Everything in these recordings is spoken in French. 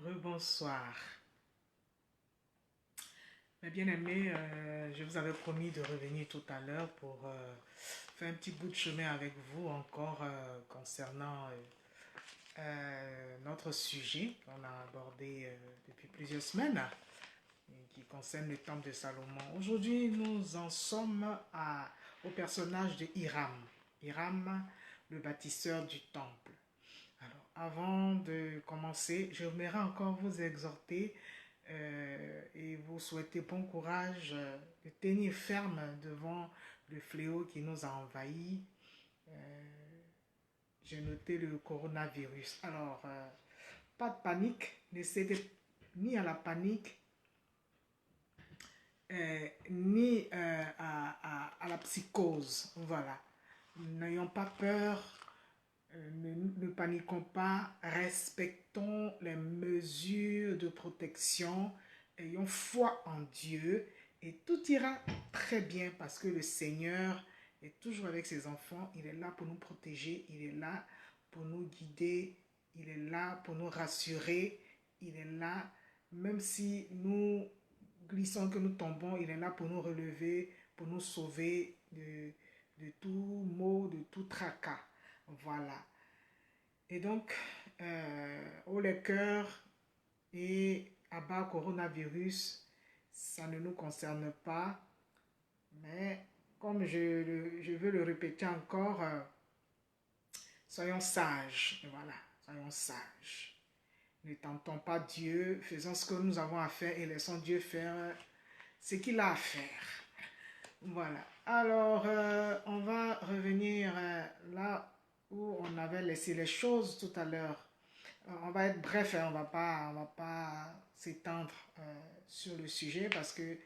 Rebonsoir. Mes bien-aimés, je vous avais promis de revenir tout à l'heure pour faire un petit bout de chemin avec vous encore concernant notre sujet qu'on a abordé depuis plusieurs semaines et qui concerne le temple de Salomon. Aujourd'hui, nous en sommes au personnage de Hiram. Hiram, le bâtisseur du temple. Alors, avant de commencer, j'aimerais encore vous exhorter et vous souhaiter bon courage de tenir ferme devant le fléau qui nous a envahis. Euh, j'ai noté le coronavirus. Alors, pas de panique, ne cédez ni à la panique, ni à la psychose. Voilà. N'ayons pas peur, ne paniquons pas, respectons les mesures de protection, ayons foi en Dieu et tout ira très bien parce que le Seigneur est toujours avec ses enfants. Il est là pour nous protéger, il est là pour nous guider, il est là pour nous rassurer, il est là même si nous glissons, que nous tombons, il est là pour nous relever, pour nous sauver de tout maux, de tout tracas. Voilà. Et donc, haut les cœurs et à bas coronavirus, ça ne nous concerne pas. Mais comme je veux le répéter encore, soyons sages. Voilà, soyons sages. Ne tentons pas Dieu, faisons ce que nous avons à faire et laissons Dieu faire ce qu'il a à faire. Voilà. Alors, on va revenir là où on avait laissé les choses tout à l'heure. On va être bref, hein, on va pas s'étendre sur le sujet parce que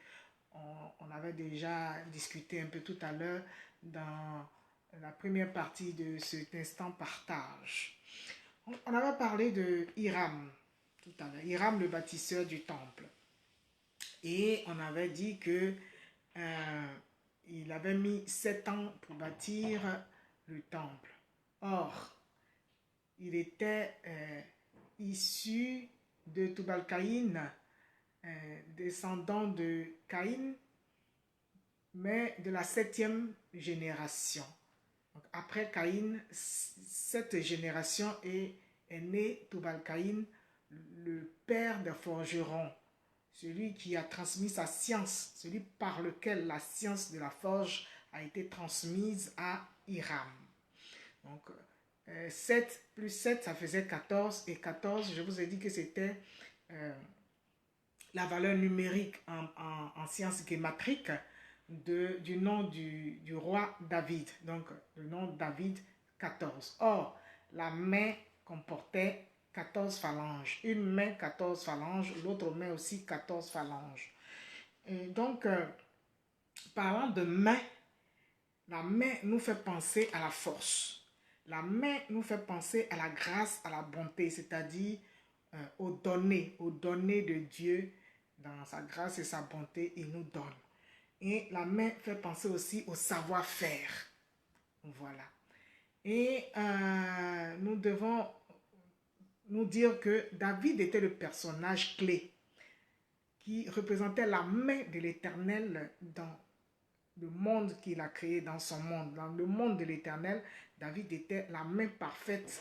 on avait déjà discuté un peu tout à l'heure dans la première partie de cet instant partage. On avait parlé de Hiram tout à l'heure, Hiram le bâtisseur du temple. Et on avait dit que il avait mis 7 ans pour bâtir le temple. Or, il était issu de Tubal-Caïn, descendant de Caïn, mais de la 7e génération. Donc, après Caïn, cette génération est né Tubal-Caïn, le père des forgerons, celui qui a transmis sa science, celui par lequel la science de la forge a été transmise à Hiram. Donc, 7 plus 7, ça faisait 14. Et 14, je vous ai dit que c'était la valeur numérique en sciences guématriques du nom du roi David. Donc, le nom David, 14. Or, la main comportait 14 phalanges. Une main, 14 phalanges. L'autre main aussi, 14 phalanges. Et donc, parlant de main, la main nous fait penser à la force. La main nous fait penser à la grâce, à la bonté, c'est-à-dire au donner de Dieu dans sa grâce et sa bonté, il nous donne. Et la main fait penser aussi au savoir-faire. Voilà. Et nous devons nous dire que David était le personnage clé qui représentait la main de l'Éternel dans le monde qu'il a créé, dans son monde. Dans le monde de l'Éternel, David était la main parfaite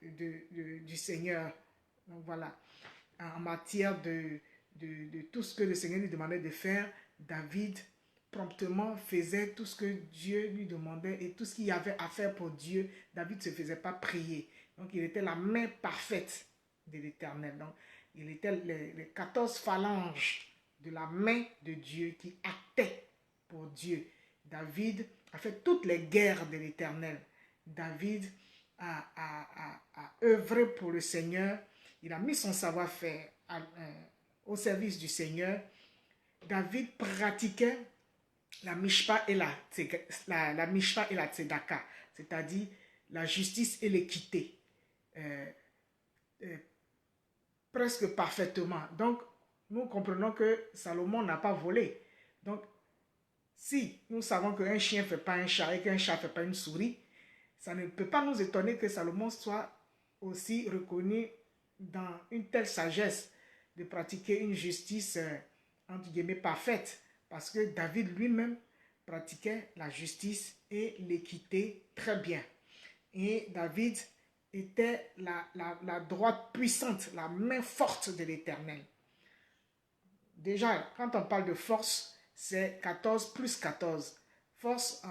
du Seigneur. Donc voilà, en matière de tout ce que le Seigneur lui demandait de faire, David promptement faisait tout ce que Dieu lui demandait et tout ce qu'il y avait à faire pour Dieu, David ne se faisait pas prier. Donc il était la main parfaite de l'Éternel. Donc il était les 14 phalanges de la main de Dieu qui actaient pour Dieu. David a fait toutes les guerres de l'Éternel. David a œuvré pour le Seigneur. Il a mis son savoir-faire au service du Seigneur. David pratiquait la mishpa et la mishpa et la tzedaka, c'est-à-dire la justice et l'équité, presque parfaitement. Donc, nous comprenons que Salomon n'a pas volé. Donc, si nous savons qu'un chien ne fait pas un chat et qu'un chat ne fait pas une souris, ça ne peut pas nous étonner que Salomon soit aussi reconnu dans une telle sagesse de pratiquer une justice, entre guillemets, parfaite. Parce que David lui-même pratiquait la justice et l'équité très bien. Et David était la droite puissante, la main forte de l'Éternel. Déjà, quand on parle de force, c'est 14 plus 14. Force,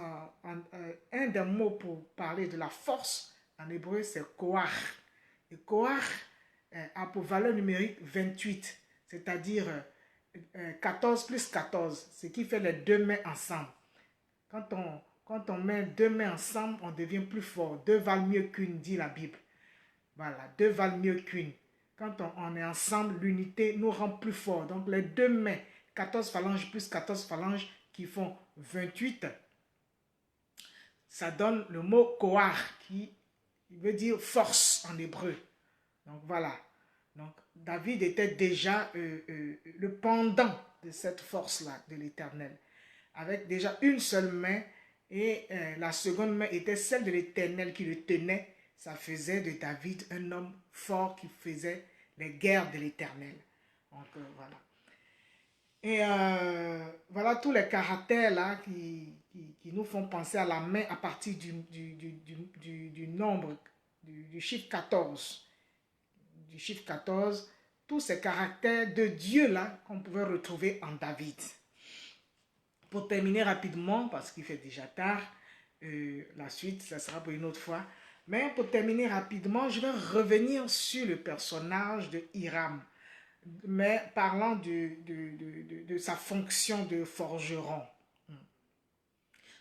un des mots pour parler de la force en hébreu, c'est koach. Et koach a pour valeur numérique 28, c'est-à-dire 14 plus 14, ce qui fait les deux mains ensemble. Quand on met deux mains ensemble, on devient plus fort. Deux valent mieux qu'une, dit la Bible. Voilà, deux valent mieux qu'une. Quand on est ensemble, l'unité nous rend plus forts. Donc les deux mains, 14 phalanges plus 14 phalanges qui font 28, ça donne le mot koach qui veut dire force en hébreu. Donc voilà. Donc David était déjà le pendant de cette force-là de l'Éternel. Avec déjà une seule main et la seconde main était celle de l'Éternel qui le tenait. Ça faisait de David un homme fort qui faisait les guerres de l'Éternel. Donc voilà. Et voilà tous les caractères là qui nous font penser à la main à partir du nombre, du chiffre 14. Du chiffre 14, tous ces caractères de Dieu là qu'on pouvait retrouver en David. Pour terminer rapidement, parce qu'il fait déjà tard, la suite, ça sera pour une autre fois. Mais pour terminer rapidement, je vais revenir sur le personnage de Hiram, mais parlant de sa fonction de forgeron.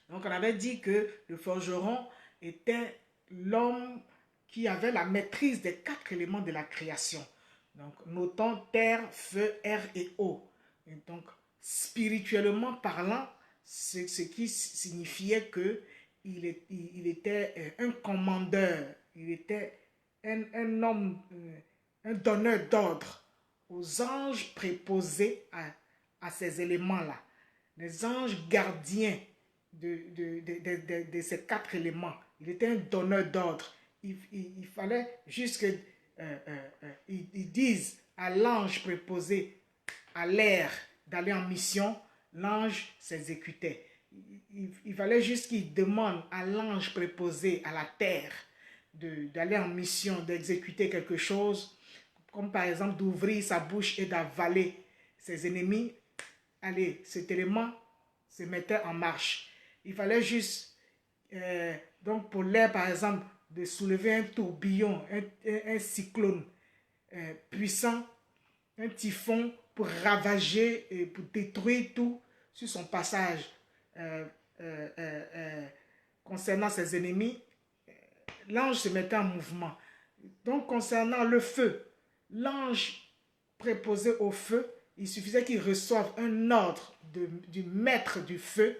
Donc on avait dit que le forgeron était l'homme qui avait la maîtrise des 4 éléments de la création. Donc notons terre, feu, air et eau. Et donc spirituellement parlant, ce qui signifiait que il était un commandeur, il était un homme, un donneur d'ordre aux anges préposés à ces éléments-là. Les anges gardiens de ces 4 éléments. Il était un donneur d'ordre. Il fallait juste qu'ils disent à l'ange préposé à l'air d'aller en mission, l'ange s'exécutait. Il fallait juste qu'il demande à l'ange préposé à la terre d'aller en mission, d'exécuter quelque chose, comme par exemple d'ouvrir sa bouche et d'avaler ses ennemis. Allez, cet élément se mettait en marche. Il fallait juste, donc pour l'air par exemple, de soulever un tourbillon, un cyclone puissant, un typhon pour ravager et pour détruire tout sur son passage concernant ses ennemis. L'ange se mettait en mouvement. Donc concernant le feu, l'ange préposé au feu, il suffisait qu'il reçoive un ordre du maître du feu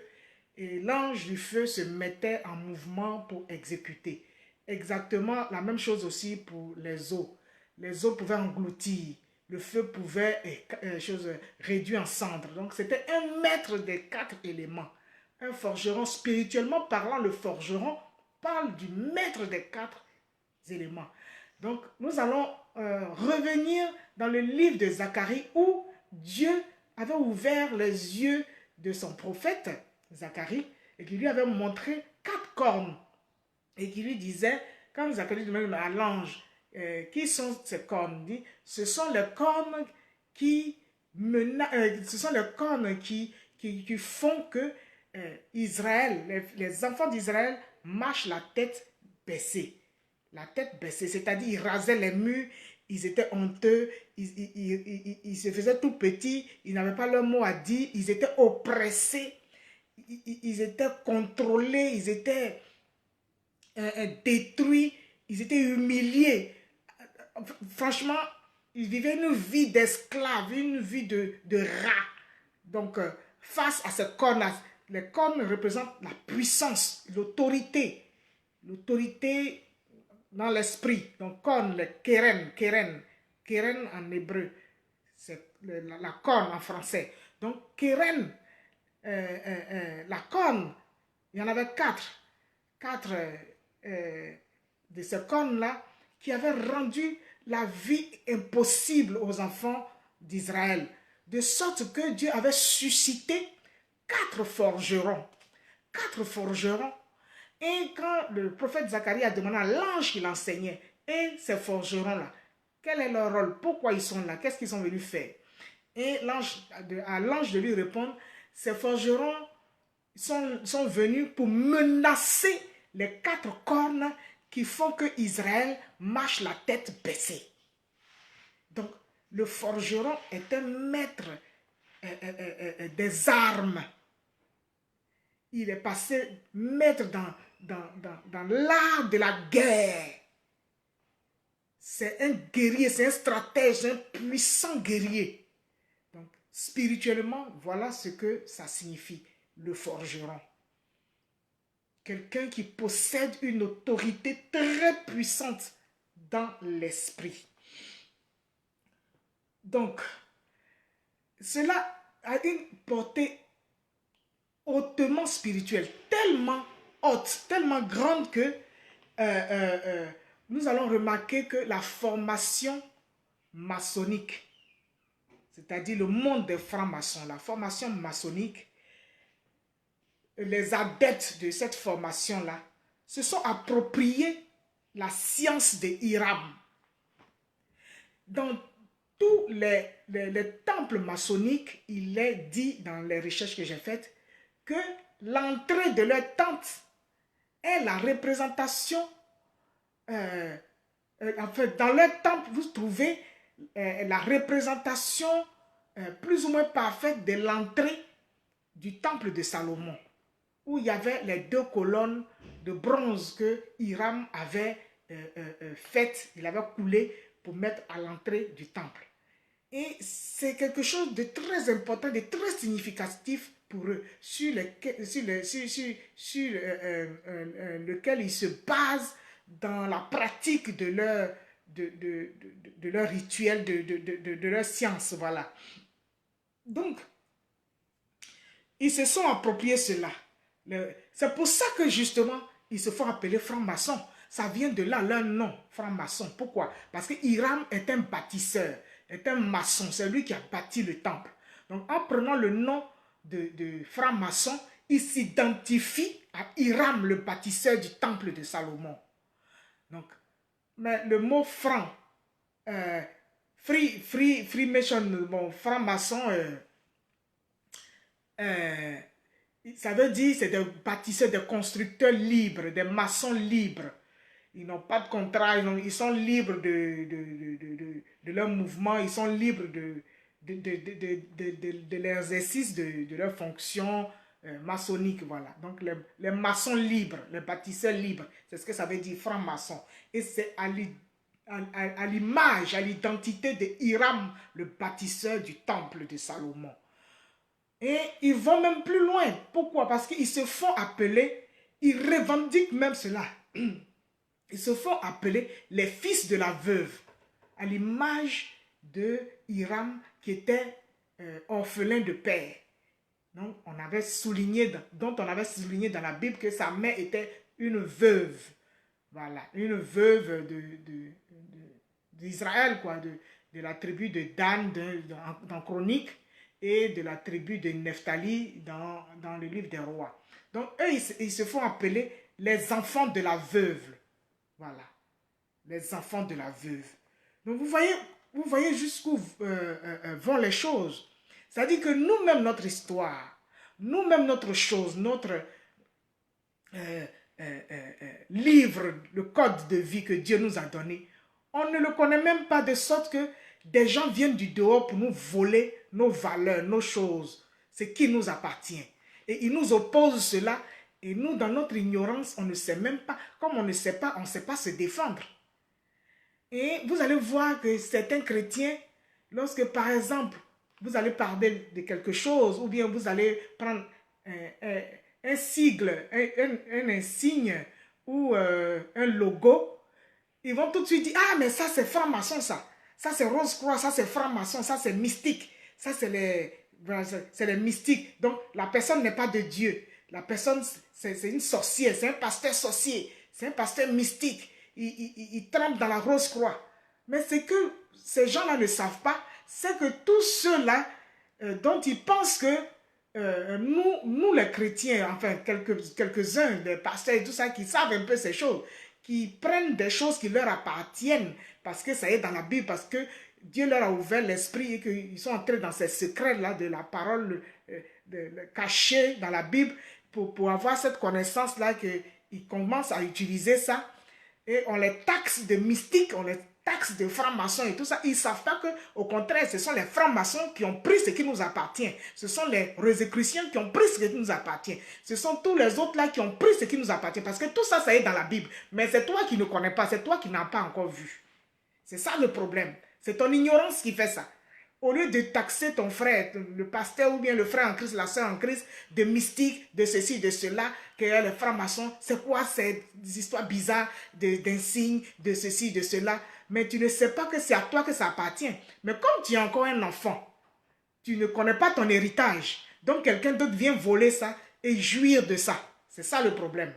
et l'ange du feu se mettait en mouvement pour exécuter. Exactement la même chose aussi pour les eaux. Les eaux pouvaient engloutir, le feu pouvait réduire en cendres. Donc c'était un maître des 4 éléments. Un forgeron, spirituellement parlant, le forgeron parle du maître des 4 éléments. Donc nous allons revenir dans le livre de Zacharie où Dieu avait ouvert les yeux de son prophète Zacharie et qui lui avait montré 4 cornes et qui lui disait, quand Zacharie demande à l'ange qui sont ces cornes, dit, ce sont les cornes qui font que Israël, les enfants d'Israël marchent la tête baissée. La tête baissée, c'est-à-dire ils rasaient les murs, ils étaient honteux, ils se faisaient tout petits, ils n'avaient pas leur mot à dire, ils étaient oppressés, ils étaient contrôlés, ils étaient détruits, ils étaient humiliés. Franchement, ils vivaient une vie d'esclaves, une vie de rats. Donc, face à ces cornes, les cornes représentent la puissance, l'autorité. L'autorité dans l'esprit. Donc, corne, le keren, keren. Keren en hébreu. C'est la corne en français. Donc, keren, la corne, il y en avait 4. 4 de ces cornes-là qui avait rendu la vie impossible aux enfants d'Israël. De sorte que Dieu avait suscité 4 forgerons. 4 forgerons. Et quand le prophète Zacharie a demandé à l'ange qui l'enseignait, et ces forgerons-là, quel est leur rôle? Pourquoi ils sont là? Qu'est-ce qu'ils sont venus faire? Et à l'ange de lui répondre, ces forgerons sont venus pour menacer les 4 cornes qui font que Israël marche la tête baissée. Donc, le forgeron est un maître des armes. Il est passé maître dans l'art de la guerre. C'est un guerrier, c'est un stratège, c'est un puissant guerrier. Donc, spirituellement, voilà ce que ça signifie, le forgeron. Quelqu'un qui possède une autorité très puissante dans l'esprit. Donc, cela a une portée hautement spirituelle, tellement haute, tellement grande que nous allons remarquer que la formation maçonnique, c'est-à-dire le monde des francs-maçons, la formation maçonnique, les adeptes de cette formation-là se sont appropriés la science de Hiram. Dans tous les temples maçonniques, il est dit dans les recherches que j'ai faites que l'entrée de leur tente est la représentation, en fait, dans leur temple, vous trouvez la représentation plus ou moins parfaite de l'entrée du temple de Salomon, où il y avait les 2 colonnes de bronze que Hiram avait faites, il avait coulé pour mettre à l'entrée du temple. Et c'est quelque chose de très important, de très significatif pour eux, sur lequel ils se basent dans la pratique de leur rituel, de leur science, voilà. Donc, ils se sont appropriés cela. C'est pour ça que justement, ils se font appeler francs-maçons. Ça vient de là, leur nom, franc-maçon. Pourquoi? Parce que Hiram est un bâtisseur, est un maçon. C'est lui qui a bâti le temple. Donc, en prenant le nom de franc-maçon, il s'identifie à Hiram, le bâtisseur du temple de Salomon. Donc, mais le mot franc, Freemason, bon, franc-maçon, ça veut dire c'est des bâtisseurs, des constructeurs libres, des maçons libres. Ils n'ont pas de contrat, ils sont libres de leur mouvement, ils sont libres de l'exercice de leur fonction maçonnique. Voilà. Donc les maçons libres, les bâtisseurs libres, c'est ce que ça veut dire franc-maçon. Et c'est à l'image, à l'identité de Hiram, le bâtisseur du temple de Salomon. Et ils vont même plus loin. Pourquoi? Parce qu'ils se font appeler, ils revendiquent même cela. Ils se font appeler les fils de la veuve, à l'image de Hiram qui était orphelin de père. Donc, dont on avait souligné dans la Bible que sa mère était une veuve. Voilà, une veuve d'Israël, quoi, de la tribu de Dan dans Chronique, et de la tribu de Nephtali dans le livre des rois. Donc, eux, ils se font appeler les enfants de la veuve. Voilà, les enfants de la veuve. Donc, vous voyez jusqu'où vont les choses. C'est-à-dire que nous-mêmes, notre histoire, nous-mêmes, notre chose, notre livre, le code de vie que Dieu nous a donné, on ne le connaît même pas, de sorte que des gens viennent du dehors pour nous voler nos valeurs, nos choses, ce qui nous appartient. Et ils nous opposent cela. Et nous, dans notre ignorance, on ne sait même pas. Comme on ne sait pas, on ne sait pas se défendre. Et vous allez voir que certains chrétiens, lorsque par exemple, vous allez parler de quelque chose, ou bien vous allez prendre un sigle, un insigne, ou un logo, ils vont tout de suite dire, ah mais ça c'est franc-maçon ça. Ça c'est Rose-Croix, ça c'est franc-maçon, ça c'est mystique. Ça c'est les mystiques. Donc la personne n'est pas de Dieu. La personne, c'est une sorcière, c'est un pasteur sorcier, c'est un pasteur mystique. ils trempent dans la rose croix. Mais ce que ces gens-là ne savent pas, c'est que tous ceux-là dont ils pensent que nous les chrétiens, enfin quelques-uns, des pasteurs et tout ça, qui savent un peu ces choses, qui prennent des choses qui leur appartiennent, parce que ça est dans la Bible, parce que Dieu leur a ouvert l'esprit et qu'ils sont entrés dans ces secrets-là de la parole cachée dans la Bible, pour avoir cette connaissance-là, qu'ils commencent à utiliser ça, et on les taxe de mystiques, on les taxe de francs-maçons et tout ça. Ils ne savent pas qu'au contraire, ce sont les francs-maçons qui ont pris ce qui nous appartient. Ce sont les rosicruciens qui ont pris ce qui nous appartient. Ce sont tous les autres là qui ont pris ce qui nous appartient. Parce que tout ça, ça est dans la Bible. Mais c'est toi qui ne connais pas, c'est toi qui n'as pas encore vu. C'est ça le problème. C'est ton ignorance qui fait ça. Au lieu de taxer ton frère, le pasteur ou bien le frère en Christ, la soeur en Christ, de mystique, de ceci, de cela, que les francs-maçons, c'est quoi ces histoires bizarres d'insignes, de ceci, de cela. Mais tu ne sais pas que c'est à toi que ça appartient. Mais comme tu es encore un enfant, tu ne connais pas ton héritage. Donc quelqu'un d'autre vient voler ça et jouir de ça. C'est ça le problème.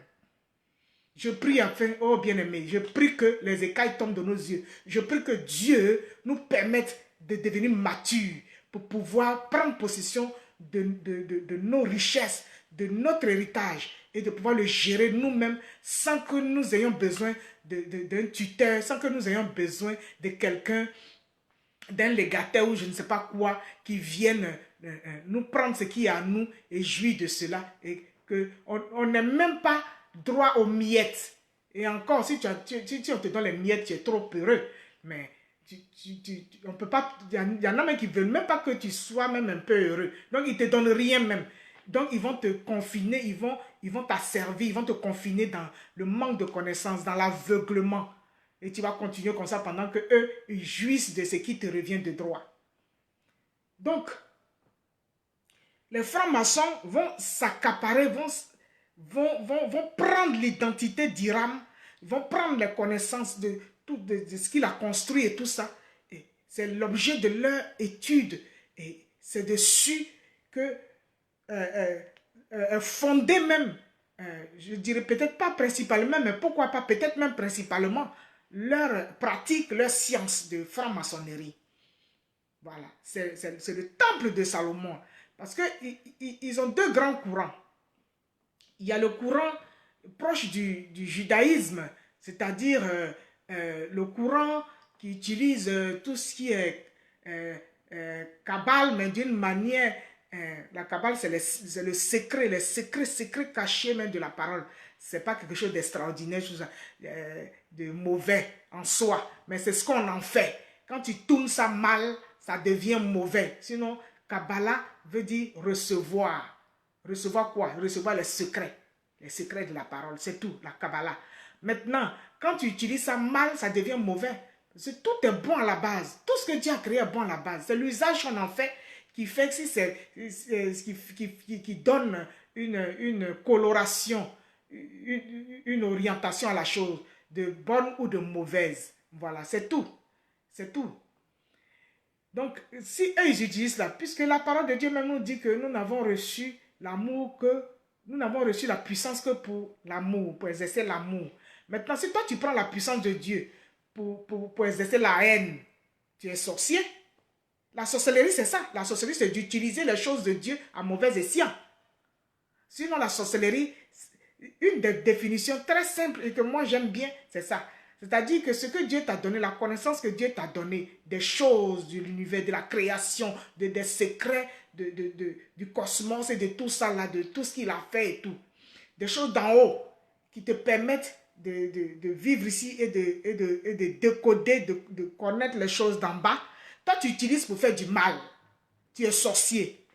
Je prie enfin, oh bien-aimé, je prie que les écailles tombent de nos yeux. Je prie que Dieu nous permette de devenir matures pour pouvoir prendre possession de nos richesses, de notre héritage et de pouvoir le gérer nous-mêmes sans que nous ayons besoin d'un tuteur, sans que nous ayons besoin de quelqu'un, d'un légataire ou je ne sais pas quoi, qui vienne nous prendre ce qui est à nous et jouir de cela. Et qu'on n'ait même pas droit aux miettes. Et encore, si on te donne les miettes, tu es trop heureux. Mais on peut pas, il y en a même qui ne veulent même pas que tu sois même un peu heureux. Donc, ils ne te donnent rien même. Donc, ils vont te confiner, ils vont t'asservir, ils vont te confiner dans le manque de connaissances, dans l'aveuglement. Et tu vas continuer comme ça pendant que eux, ils jouissent de ce qui te revient de droit. Donc, les francs-maçons vont s'accaparer, vont prendre l'identité d'Hiram, vont prendre les connaissances de ce qu'il a construit et tout ça. Et c'est l'objet de leur étude. Et c'est dessus que fondé même, je dirais peut-être pas principalement, mais pourquoi pas peut-être même principalement, leur pratique, leur science de franc-maçonnerie. Voilà, c'est le temple de Salomon. Parce qu'ils ont deux grands courants. Il y a le courant proche du judaïsme, c'est-à-dire le courant qui utilise tout ce qui est Kabbale, mais d'une manière, la Kabbale c'est le secret, les secrets cachés même de la parole. Ce n'est pas quelque chose d'extraordinaire, de mauvais en soi, mais c'est ce qu'on en fait. Quand tu tournes ça mal, ça devient mauvais. Sinon, Kabbalah veut dire recevoir. Recevoir quoi? Recevoir les secrets de la parole, c'est tout, la Kabbalah. Maintenant, quand tu utilises ça mal, ça devient mauvais. Parce que tout est bon à la base. Tout ce que Dieu a créé est bon à la base. C'est l'usage qu'on en fait qui fait que qui donne une coloration, une orientation à la chose, de bonne ou de mauvaise. Voilà, c'est tout. C'est tout. Donc, si eux, ils utilisent ça, puisque la parole de Dieu même nous dit que nous n'avons reçu l'amour que nous n'avons reçu la puissance que pour l'amour, pour exercer l'amour. Maintenant, si toi tu prends la puissance de Dieu pour exercer la haine, tu es sorcier. La sorcellerie, c'est ça. La sorcellerie, c'est d'utiliser les choses de Dieu à mauvais escient. Sinon, la sorcellerie, une des définitions très simples et que moi j'aime bien, c'est ça. C'est-à-dire que ce que Dieu t'a donné, la connaissance que Dieu t'a donné, des choses de l'univers, de la création, des secrets du cosmos et de tout ça là, de tout ce qu'il a fait et tout. Des choses d'en haut qui te permettent de vivre ici et de décoder, de connaître les choses d'en bas. Toi, tu utilises pour faire du mal. Tu es sorcier.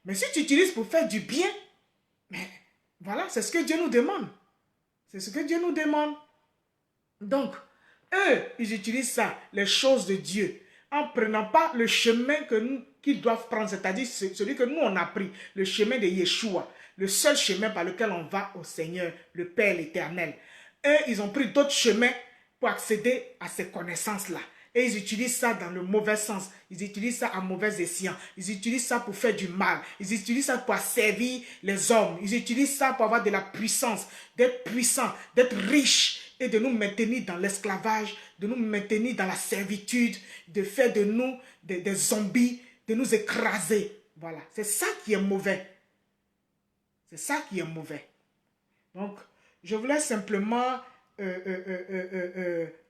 Mais si tu utilises pour faire du bien, mais voilà, c'est ce que Dieu nous demande. C'est ce que Dieu nous demande. Donc, eux, ils utilisent ça, les choses de Dieu, en ne prenant pas le chemin qu'ils doivent prendre, c'est-à-dire celui que nous, on a pris, le chemin de Yeshua, le seul chemin par lequel on va au Seigneur, le Père l'Éternel. Eux, ils ont pris d'autres chemins pour accéder à ces connaissances-là. Et ils utilisent ça dans le mauvais sens. Ils utilisent ça à mauvais escient. Ils utilisent ça pour faire du mal. Ils utilisent ça pour servir les hommes. Ils utilisent ça pour avoir de la puissance, d'être puissant, d'être riche et de nous maintenir dans l'esclavage, de nous maintenir dans la servitude, de faire de nous des zombies, de nous écraser. Voilà, c'est ça qui est mauvais. C'est ça qui est mauvais. Donc, je voulais simplement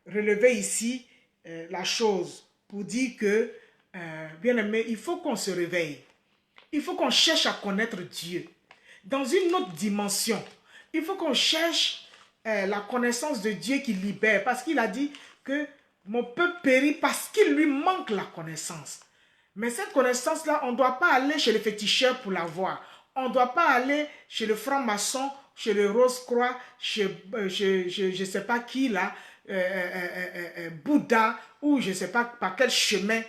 relever ici la chose pour dire que, bien aimé, il faut qu'on se réveille. Il faut qu'on cherche à connaître Dieu. Dans une autre dimension, il faut qu'on cherche la connaissance de Dieu qui libère. Parce qu'il a dit que mon peuple périt parce qu'il lui manque la connaissance. Mais cette connaissance-là, on ne doit pas aller chez le féticheur pour l'avoir. On ne doit pas aller chez le franc-maçon, chez le Rose-Croix, chez je ne sais pas qui là, Bouddha, ou je ne sais pas par quel chemin.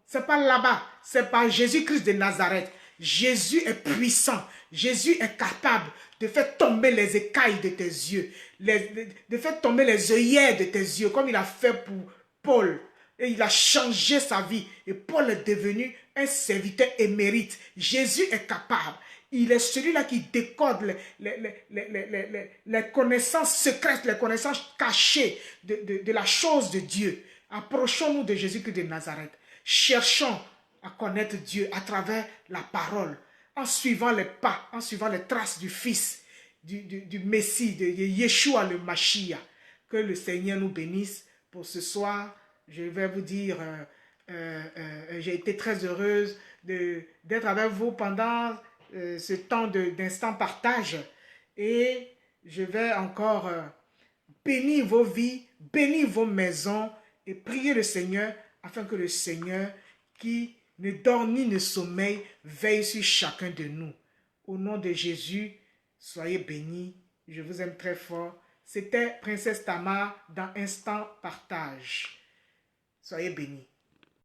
C'est pas là-bas, c'est par Jésus-Christ de Nazareth. Jésus est puissant, Jésus est capable de faire tomber les écailles de tes yeux, de faire tomber les œillères de tes yeux, comme il a fait pour Paul. Et il a changé sa vie. Et Paul est devenu un serviteur émérite. Jésus est capable. Il est celui-là qui décode les connaissances secrètes, les connaissances cachées de la chose de Dieu. Approchons-nous de Jésus-Christ de Nazareth. Cherchons à connaître Dieu à travers la parole, en suivant les pas, en suivant les traces du Fils, du Messie, de Yeshua le Mashiach. Que le Seigneur nous bénisse pour ce soir. Je vais vous dire, j'ai été très heureuse d'être avec vous pendant ce temps d'instant partage. Et je vais encore bénir vos vies, bénir vos maisons et prier le Seigneur afin que le Seigneur qui ne dort ni ne sommeille veille sur chacun de nous. Au nom de Jésus, soyez bénis. Je vous aime très fort. C'était Princesse Tamar dans Instant Partage. Soyez bénis.